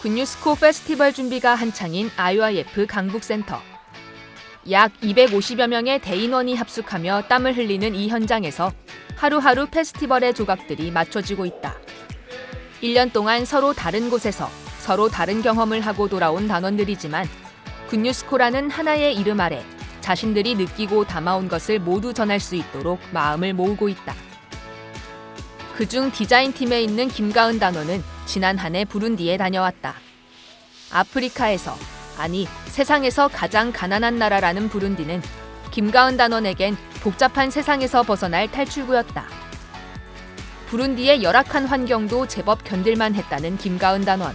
굿뉴스코 페스티벌 준비가 한창인 IYF 강북센터. 약 250여 명의 대인원이 합숙하며 땀을 흘리는 이 현장에서 하루하루 페스티벌의 조각들이 맞춰지고 있다. 1년 동안 서로 다른 곳에서 서로 다른 경험을 하고 돌아온 단원들이지만 굿뉴스코라는 하나의 이름 아래 자신들이 느끼고 담아온 것을 모두 전할 수 있도록 마음을 모으고 있다. 그중 디자인팀에 있는 김가은 단원은 지난 한 해 부룬디에 다녀왔다. 아프리카에서, 아니 세상에서 가장 가난한 나라라는 부룬디는 김가은 단원에겐 복잡한 세상에서 벗어날 탈출구였다. 부룬디의 열악한 환경도 제법 견딜만 했다는 김가은 단원.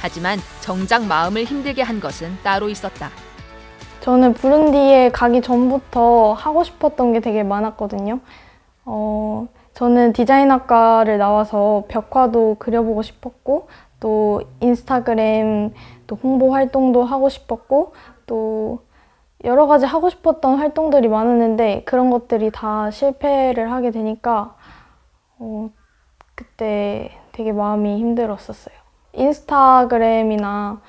하지만 정작 마음을 힘들게 한 것은 따로 있었다. 저는 부룬디에 가기 전부터 하고 싶었던 게 되게 많았거든요. 저는 디자인학과를 나와서 벽화도 그려보고 싶었고, 또 인스타그램 또 홍보 활동도 하고 싶었고, 또 여러 가지 하고 싶었던 활동들이 많았는데 그런 것들이 다 실패를 하게 되니까 그때 되게 마음이 힘들었었어요. 인스타그램이나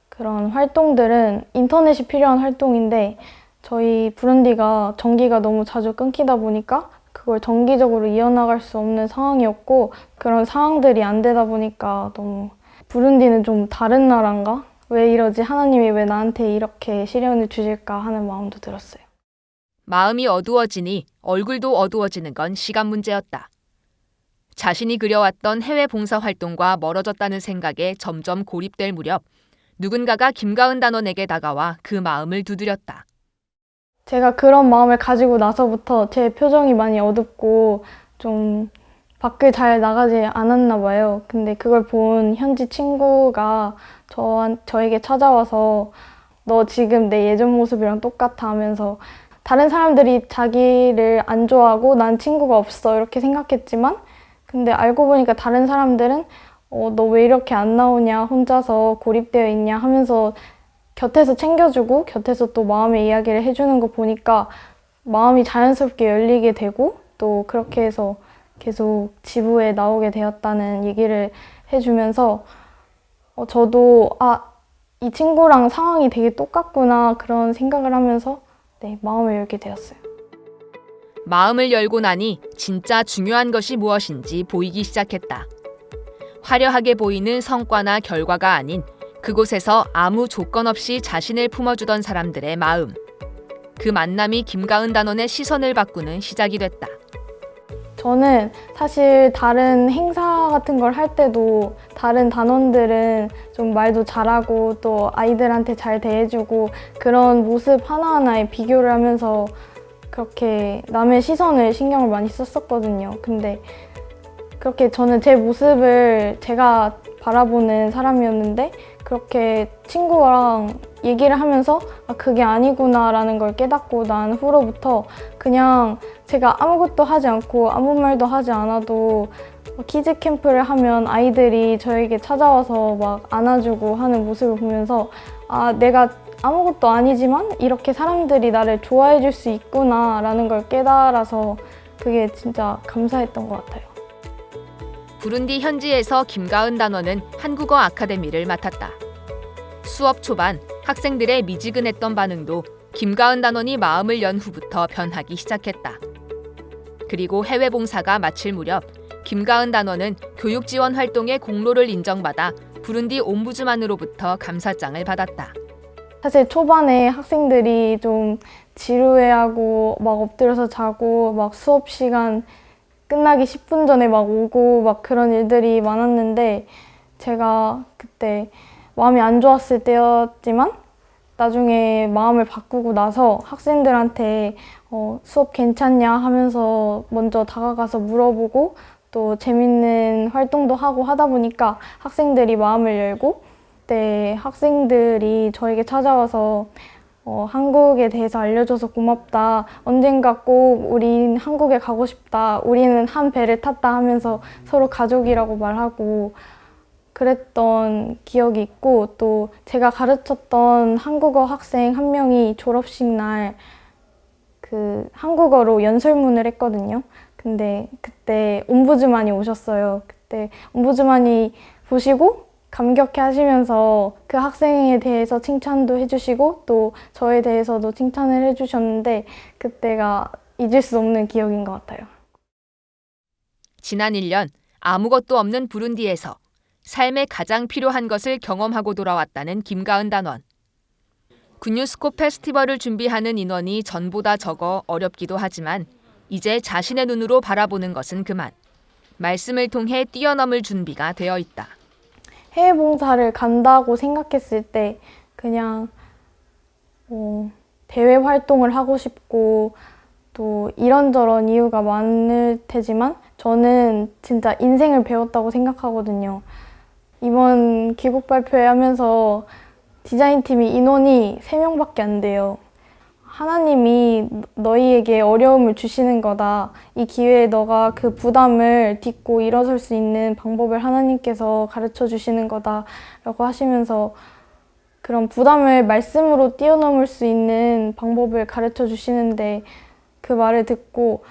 그런 활동들은 인터넷이 필요한 활동인데 저희 부룬디가 전기가 너무 자주 끊기다 보니까 그걸 정기적으로 이어나갈 수 없는 상황이었고, 그런 상황들이 안 되다 보니까 너무 부룬디는 좀 다른 나라인가? 왜 이러지? 하나님이 왜 나한테 이렇게 시련을 주실까 하는 마음도 들었어요. 마음이 어두워지니 얼굴도 어두워지는 건 시간 문제였다. 자신이 그려왔던 해외 봉사 활동과 멀어졌다는 생각에 점점 고립될 무렵 누군가가 김가은 단원에게 다가와 그 마음을 두드렸다. 제가 그런 마음을 가지고 나서부터 제 표정이 많이 어둡고 좀 밖을 잘 나가지 않았나 봐요. 근데 그걸 본 현지 친구가 저에게 찾아와서 너 지금 내 예전 모습이랑 똑같아 하면서, 다른 사람들이 자기를 안 좋아하고 난 친구가 없어 이렇게 생각했지만, 근데 알고 보니까 다른 사람들은 너 왜 이렇게 안 나오냐, 혼자서 고립되어 있냐 하면서 곁에서 챙겨주고 곁에서 또 마음의 이야기를 해주는 거 보니까 마음이 자연스럽게 열리게 되고, 또 그렇게 해서 계속 지부에 나오게 되었다는 얘기를 해주면서 저도 이 친구랑 상황이 되게 똑같구나 그런 생각을 하면서 마음을 열게 되었어요. 마음을 열고 나니 진짜 중요한 것이 무엇인지 보이기 시작했다. 화려하게 보이는 성과나 결과가 아닌 그곳에서 아무 조건 없이 자신을 품어주던 사람들의 마음. 그 만남이 김가은 단원의 시선을 바꾸는 시작이 됐다. 저는 사실 다른 행사 같은 걸 할 때도 다른 단원들은 좀 말도 잘하고 또 아이들한테 잘 대해주고 그런 모습 하나하나에 비교를 하면서 그렇게 남의 시선을 신경을 많이 썼었거든요. 근데 그렇게 저는 제 모습을 제가 바라보는 사람이었는데 그렇게 친구랑 얘기를 하면서 그게 아니구나라는 걸 깨닫고 난 후로부터 그냥 제가 아무것도 하지 않고 아무 말도 하지 않아도 키즈 캠프를 하면 아이들이 저에게 찾아와서 막 안아주고 하는 모습을 보면서 내가 아무것도 아니지만 이렇게 사람들이 나를 좋아해 줄 수 있구나라는 걸 깨달아서 그게 진짜 감사했던 것 같아요. 부룬디 현지에서 김가은 단원은 한국어 아카데미를 맡았다. 수업 초반 학생들의 미지근했던 반응도 김가은 단원이 마음을 연 후부터 변하기 시작했다. 그리고 해외 봉사가 마칠 무렵 김가은 단원은 교육 지원 활동의 공로를 인정받아 부룬디 옴부즈만으로부터 감사장을 받았다. 사실 초반에 학생들이 좀 지루해하고 막 엎드려서 자고 막 수업 시간 끝나기 10분 전에 막 오고 막 그런 일들이 많았는데, 제가 그때 마음이 안 좋았을 때였지만 나중에 마음을 바꾸고 나서 학생들한테 수업 괜찮냐 하면서 먼저 다가가서 물어보고 또 재밌는 활동도 하고 하다 보니까 학생들이 마음을 열고, 그때 학생들이 저에게 찾아와서 한국에 대해서 알려줘서 고맙다. 언젠가 꼭 우린 한국에 가고 싶다. 우리는 한 배를 탔다 하면서 서로 가족이라고 말하고 그랬던 기억이 있고, 또 제가 가르쳤던 한국어 학생 한 명이 졸업식 날 그 한국어로 연설문을 했거든요. 근데 그때 옴부즈만이 오셨어요. 그때 옴부즈만이 보시고 감격해 하시면서 그 학생에 대해서 칭찬도 해주시고 또 저에 대해서도 칭찬을 해주셨는데 그때가 잊을 수 없는 기억인 것 같아요. 지난 1년 아무것도 없는 부룬디에서 삶에 가장 필요한 것을 경험하고 돌아왔다는 김가은 단원. 굿뉴스코 페스티벌을 준비하는 인원이 전보다 적어 어렵기도 하지만 이제 자신의 눈으로 바라보는 것은 그만. 말씀을 통해 뛰어넘을 준비가 되어 있다. 해외 봉사를 간다고 생각했을 때 그냥 대외 활동을 하고 싶고 또 이런저런 이유가 많을 테지만 저는 진짜 인생을 배웠다고 생각하거든요. 이번 귀국 발표회 하면서 디자인팀이 인원이 3명밖에 안 돼요. 하나님이 너희에게 어려움을 주시는 거다. 이 기회에 너가 그 부담을 딛고 일어설 수 있는 방법을 하나님께서 가르쳐 주시는 거다. 라고 하시면서 그런 부담을 말씀으로 뛰어넘을 수 있는 방법을 가르쳐 주시는데 그 말을 듣고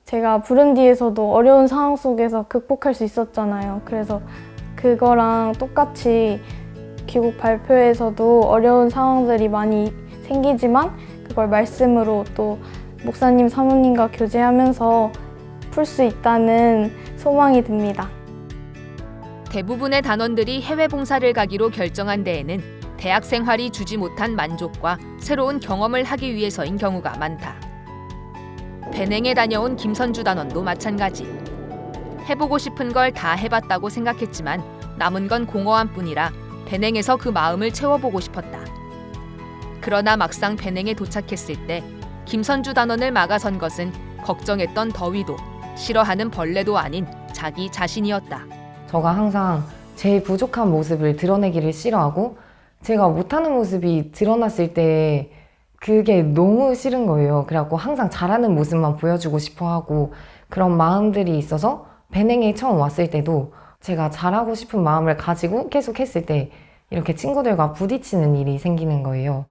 제가 부룬디에서도 어려운 상황 속에서 극복할 수 있었잖아요. 그래서 그거랑 똑같이 귀국 발표에서도 어려운 상황들이 많이 생기지만 그걸 말씀으로 또 목사님, 사모님과 교제하면서 풀 수 있다는 소망이 듭니다. 대부분의 단원들이 해외 봉사를 가기로 결정한 데에는 대학 생활이 주지 못한 만족과 새로운 경험을 하기 위해서인 경우가 많다. 베냉에 다녀온 김선주 단원도 마찬가지. 해보고 싶은 걸 다 해봤다고 생각했지만 남은 건 공허함뿐이라 베냉에서 그 마음을 채워보고 싶었다. 그러나 막상 베냉에 도착했을 때 김선주 단원을 막아선 것은 걱정했던 더위도 싫어하는 벌레도 아닌 자기 자신이었다. 저가 항상 제 부족한 모습을 드러내기를 싫어하고 제가 못하는 모습이 드러났을 때 그게 너무 싫은 거예요. 그래갖고 항상 잘하는 모습만 보여주고 싶어 하고 그런 마음들이 있어서 베냉에 처음 왔을 때도 제가 잘하고 싶은 마음을 가지고 계속 했을 때 이렇게 친구들과 부딪히는 일이 생기는 거예요.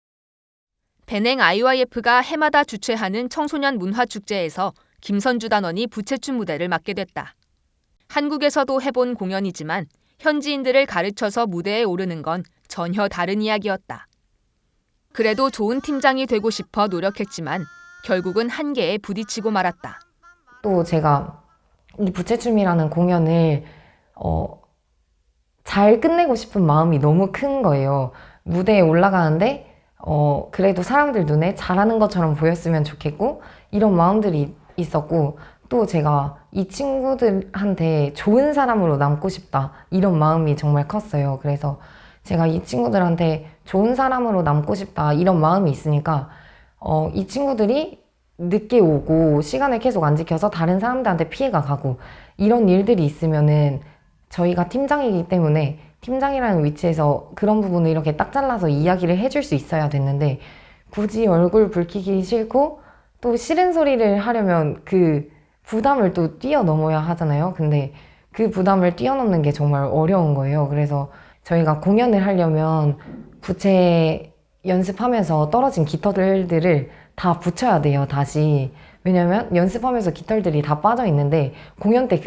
베냉 IYF가 해마다 주최하는 청소년 문화축제에서 김선주 단원이 부채춤 무대를 맡게 됐다. 한국에서도 해본 공연이지만 현지인들을 가르쳐서 무대에 오르는 건 전혀 다른 이야기였다. 그래도 좋은 팀장이 되고 싶어 노력했지만 결국은 한계에 부딪히고 말았다. 또 제가 이 부채춤이라는 공연을 잘 끝내고 싶은 마음이 너무 큰 거예요. 무대에 올라가는데 그래도 사람들 눈에 잘하는 것처럼 보였으면 좋겠고 이런 마음들이 있었고 또 제가 이 친구들한테 좋은 사람으로 남고 싶다 이런 마음이 정말 컸어요. 그래서 제가 이 친구들한테 좋은 사람으로 남고 싶다 이런 마음이 있으니까 이 친구들이 늦게 오고 시간을 계속 안 지켜서 다른 사람들한테 피해가 가고 이런 일들이 있으면은 저희가 팀장이기 때문에 팀장이라는 위치에서 그런 부분을 이렇게 딱 잘라서 이야기를 해줄 수 있어야 됐는데 굳이 얼굴 붉히기 싫고 또 싫은 소리를 하려면 그 부담을 또 뛰어넘어야 하잖아요. 근데 그 부담을 뛰어넘는 게 정말 어려운 거예요. 그래서 저희가 공연을 하려면 부채 연습하면서 떨어진 깃털들을 다 붙여야 돼요, 다시. 왜냐면 연습하면서 깃털들이 다 빠져 있는데 공연 때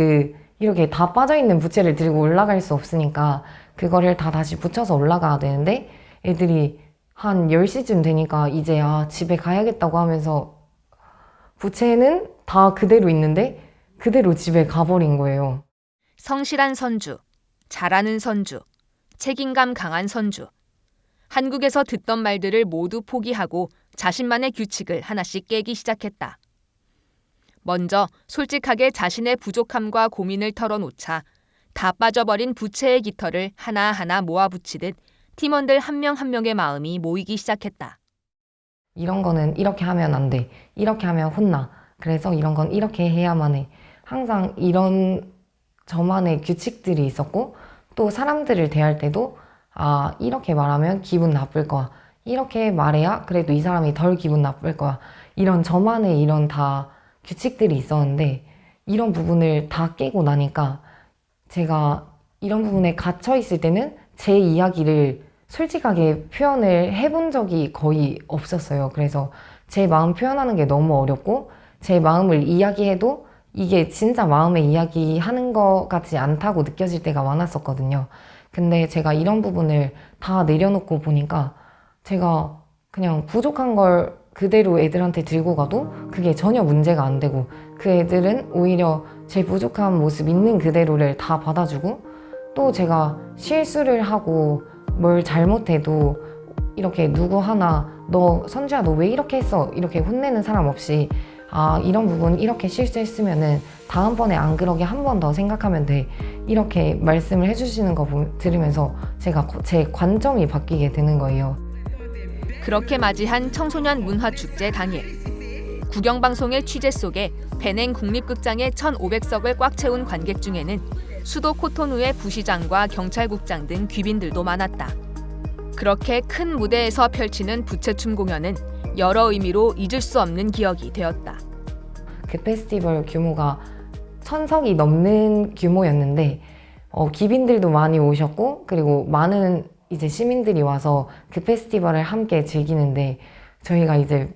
이렇게 다 빠져 있는 부채를 들고 올라갈 수 없으니까 그거를 다 다시 붙여서 올라가야 되는데 애들이 한 10시쯤 되니까 이제 집에 가야겠다고 하면서 부채는 다 그대로 있는데 그대로 집에 가버린 거예요. 성실한 선주, 잘하는 선주, 책임감 강한 선주. 한국에서 듣던 말들을 모두 포기하고 자신만의 규칙을 하나씩 깨기 시작했다. 먼저 솔직하게 자신의 부족함과 고민을 털어놓자 다 빠져버린 부채의 깃털을 하나하나 모아붙이듯 팀원들 한 명 한 명의 마음이 모이기 시작했다. 이런 거는 이렇게 하면 안 돼. 이렇게 하면 혼나. 그래서 이런 건 이렇게 해야만 해. 항상 이런 저만의 규칙들이 있었고 또 사람들을 대할 때도 이렇게 말하면 기분 나쁠 거야. 이렇게 말해야 그래도 이 사람이 덜 기분 나쁠 거야. 이런 저만의 이런 다 규칙들이 있었는데 이런 부분을 다 깨고 나니까 제가 이런 부분에 갇혀 있을 때는 제 이야기를 솔직하게 표현을 해본 적이 거의 없었어요. 그래서 제 마음 표현하는 게 너무 어렵고 제 마음을 이야기해도 이게 진짜 마음의 이야기 하는 것 같지 않다고 느껴질 때가 많았었거든요. 근데 제가 이런 부분을 다 내려놓고 보니까 제가 그냥 부족한 걸 그대로 애들한테 들고 가도 그게 전혀 문제가 안 되고 그 애들은 오히려 제 부족한 모습 있는 그대로를 다 받아주고 또 제가 실수를 하고 뭘 잘못해도 이렇게 누구 하나 너 선주야 너 왜 이렇게 했어 이렇게 혼내는 사람 없이 아 이런 부분 이렇게 실수했으면은 다음번에 안 그러게 한 번 더 생각하면 돼 이렇게 말씀을 해주시는 거 들으면서 제가 제 관점이 바뀌게 되는 거예요. 그렇게 맞이한 청소년 문화축제 당일. 국영방송의 취재 속에 베냉 국립극장의 1,500석을 꽉 채운 관객 중에는 수도 코토누의 부시장과 경찰국장 등 귀빈들도 많았다. 그렇게 큰 무대에서 펼치는 부채춤 공연은 여러 의미로 잊을 수 없는 기억이 되었다. 그 페스티벌 규모가 1,000석이 넘는 규모였는데 귀빈들도 많이 오셨고 그리고 많은 이제 시민들이 와서 그 페스티벌을 함께 즐기는데 저희가 이제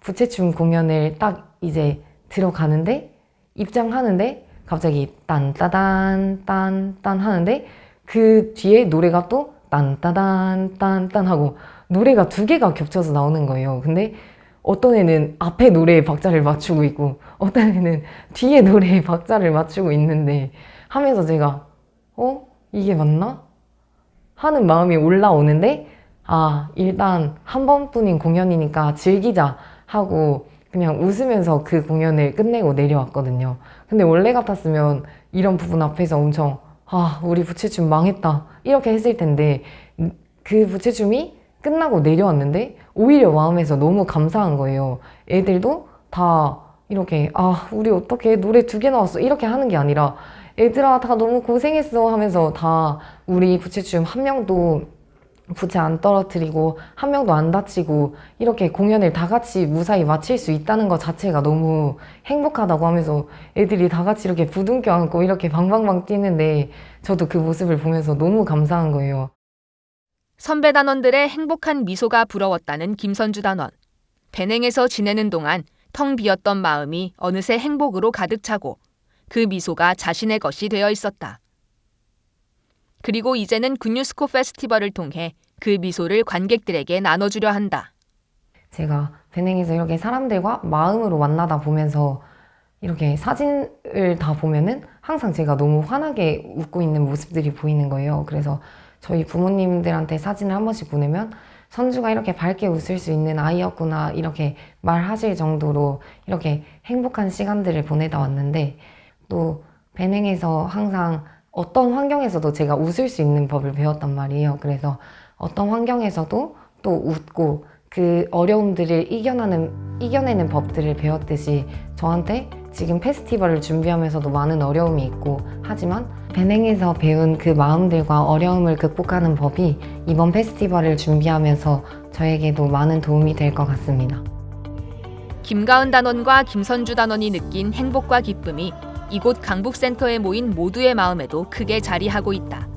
부채춤 공연을 딱 이제 들어가는데 입장하는데 갑자기 딴따단 딴딴 하는데 그 뒤에 노래가 또 딴따단 딴딴 하고 노래가 2개가 겹쳐서 나오는 거예요. 근데 어떤 애는 앞에 노래에 박자를 맞추고 있고 어떤 애는 뒤에 노래에 박자를 맞추고 있는데 하면서 제가 이게 맞나? 하는 마음이 올라오는데 아 일단 한 번뿐인 공연이니까 즐기자 하고 그냥 웃으면서 그 공연을 끝내고 내려왔거든요. 근데 원래 같았으면 이런 부분 앞에서 엄청 우리 부채춤 망했다 이렇게 했을 텐데 그 부채춤이 끝나고 내려왔는데 오히려 마음에서 너무 감사한 거예요. 애들도 다 이렇게 우리 어떻게 노래 2개 나왔어 이렇게 하는 게 아니라 애들아 다 너무 고생했어 하면서 다 우리 부채춤 한 명도 부채 안 떨어뜨리고 한 명도 안 다치고 이렇게 공연을 다 같이 무사히 마칠 수 있다는 것 자체가 너무 행복하다고 하면서 애들이 다 같이 이렇게 부둥켜 안고 이렇게 방방방 뛰는데 저도 그 모습을 보면서 너무 감사한 거예요. 선배 단원들의 행복한 미소가 부러웠다는 김선주 단원. 베냉에서 지내는 동안 텅 비었던 마음이 어느새 행복으로 가득 차고 그 미소가 자신의 것이 되어 있었다. 그리고 이제는 굿뉴스코 페스티벌을 통해 그 미소를 관객들에게 나눠주려 한다. 제가 베냉에서 이렇게 사람들과 마음으로 만나다 보면서 이렇게 사진을 다 보면은 항상 제가 너무 환하게 웃고 있는 모습들이 보이는 거예요. 그래서 저희 부모님들한테 사진을 한 번씩 보내면 선주가 이렇게 밝게 웃을 수 있는 아이였구나 이렇게 말하실 정도로 이렇게 행복한 시간들을 보내다 왔는데 또 베냉에서 항상 어떤 환경에서도 제가 웃을 수 있는 법을 배웠단 말이에요. 그래서 어떤 환경에서도 또 웃고 그 어려움들을 이겨내는 법들을 배웠듯이 저한테 지금 페스티벌을 준비하면서도 많은 어려움이 있고 하지만 베냉에서 배운 그 마음들과 어려움을 극복하는 법이 이번 페스티벌을 준비하면서 저에게도 많은 도움이 될 것 같습니다. 김가은 단원과 김선주 단원이 느낀 행복과 기쁨이 이곳 강북센터에 모인 모두의 마음에도 크게 자리하고 있다.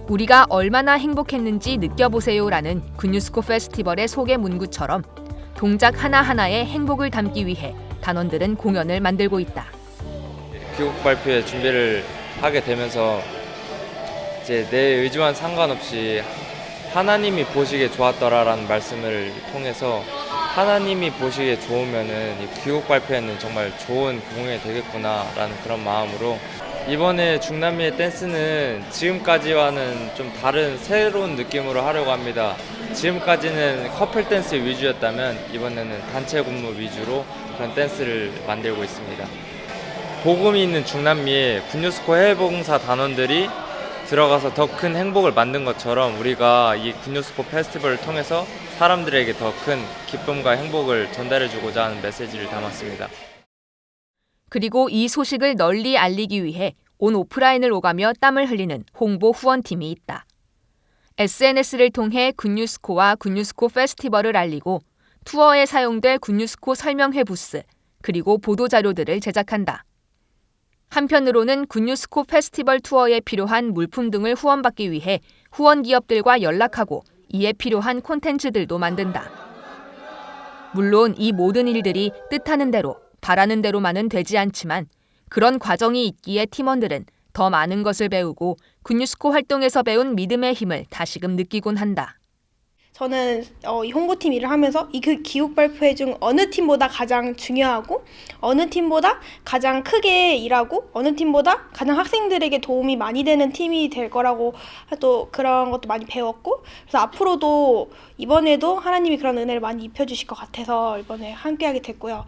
우리가 얼마나 행복했는지 느껴보세요라는 굿뉴스코 페스티벌의 소개 문구처럼 동작 하나하나에 행복을 담기 위해 단원들은 공연을 만들고 있다. 귀국 발표회 준비를 하게 되면서 이제 내 의지와는 상관없이 하나님이 보시기에 좋았더라라는 말씀을 통해서 하나님이 보시기에 좋으면은 이 귀국 발표회는 정말 좋은 공연이 되겠구나라는 그런 마음으로 이번에 중남미의 댄스는 지금까지와는 좀 다른 새로운 느낌으로 하려고 합니다. 지금까지는 커플 댄스 위주였다면 이번에는 단체 군무 위주로 그런 댄스를 만들고 있습니다. 복음이 있는 중남미에 굿뉴스코 해외봉사 단원들이 들어가서 더 큰 행복을 만든 것처럼 우리가 이 굿뉴스코 페스티벌을 통해서 사람들에게 더 큰 기쁨과 행복을 전달해주고자 하는 메시지를 담았습니다. 그리고 이 소식을 널리 알리기 위해 온 오프라인을 오가며 땀을 흘리는 홍보 후원팀이 있다. SNS를 통해 굿뉴스코와 굿뉴스코 페스티벌을 알리고 투어에 사용될 굿뉴스코 설명회 부스, 그리고 보도자료들을 제작한다. 한편으로는 굿뉴스코 페스티벌 투어에 필요한 물품 등을 후원받기 위해 후원 기업들과 연락하고 이에 필요한 콘텐츠들도 만든다. 물론 이 모든 일들이 뜻하는 대로, 바라는 대로만은 되지 않지만 그런 과정이 있기에 팀원들은 더 많은 것을 배우고 군유스코 활동에서 배운 믿음의 힘을 다시금 느끼곤 한다. 저는 이 홍보팀 일을 하면서 이 기획 발표회 중 어느 팀보다 가장 중요하고 어느 팀보다 가장 크게 일하고 어느 팀보다 가장 학생들에게 도움이 많이 되는 팀이 될 거라고 또 그런 것도 많이 배웠고, 그래서 앞으로도 이번에도 하나님이 그런 은혜를 많이 입혀주실 것 같아서 이번에 함께하게 됐고요.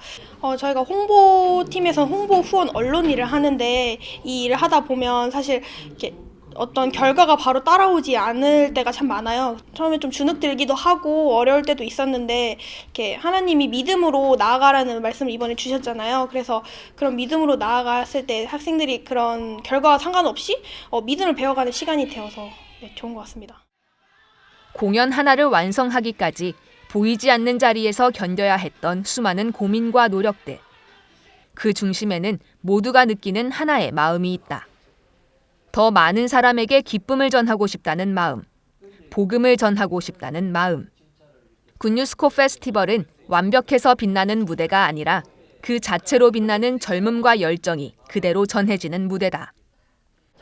저희가 홍보팀에서 홍보 후원 언론 일을 하는데, 이 일을 하다 보면 사실 이렇게 어떤 결과가 바로 따라오지 않을 때가 참 많아요. 처음에 좀 주눅들기도 하고 어려울 때도 있었는데, 이렇게 하나님이 믿음으로 나아가라는 말씀을 이번에 주셨잖아요. 그래서 그런 믿음으로 나아갔을 때 학생들이 그런 결과와 상관없이 믿음을 배워가는 시간이 되어서 좋은 것 같습니다. 공연 하나를 완성하기까지 보이지 않는 자리에서 견뎌야 했던 수많은 고민과 노력들. 그 중심에는 모두가 느끼는 하나의 마음이 있다. 더 많은 사람에게 기쁨을 전하고 싶다는 마음, 복음을 전하고 싶다는 마음. 군유스코 페스티벌은 완벽해서 빛나는 무대가 아니라 그 자체로 빛나는 젊음과 열정이 그대로 전해지는 무대다.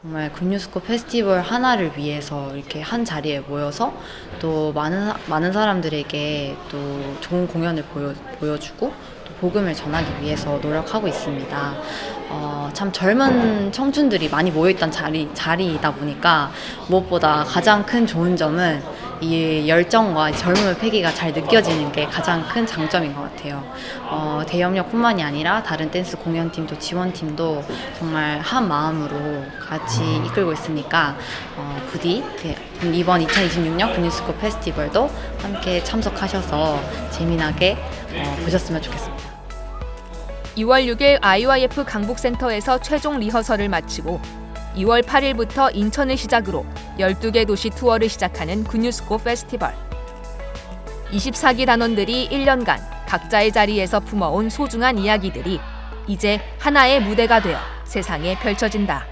정말 군유스코 페스티벌 하나를 위해서 이렇게 한 자리에 모여서 또 많은 사람들에게 또 좋은 공연을 보여주고 또 복음을 전하기 위해서 노력하고 있습니다. 참 젊은 청춘들이 많이 모여있던 자리이다 보니까 무엇보다 가장 큰 좋은 점은 이 열정과 젊음의 패기가 잘 느껴지는 게 가장 큰 장점인 것 같아요. 대협력뿐만이 아니라 다른 댄스 공연팀도 지원팀도 정말 한 마음으로 같이 이끌고 있으니까 부디 이번 2026년 군유스코 페스티벌도 함께 참석하셔서 재미나게 보셨으면 좋겠습니다. 2월 6일 IYF 강북센터에서 최종 리허설을 마치고 2월 8일부터 인천을 시작으로 12개 도시 투어를 시작하는 군유스코 페스티벌. 24기 단원들이 1년간 각자의 자리에서 품어온 소중한 이야기들이 이제 하나의 무대가 되어 세상에 펼쳐진다.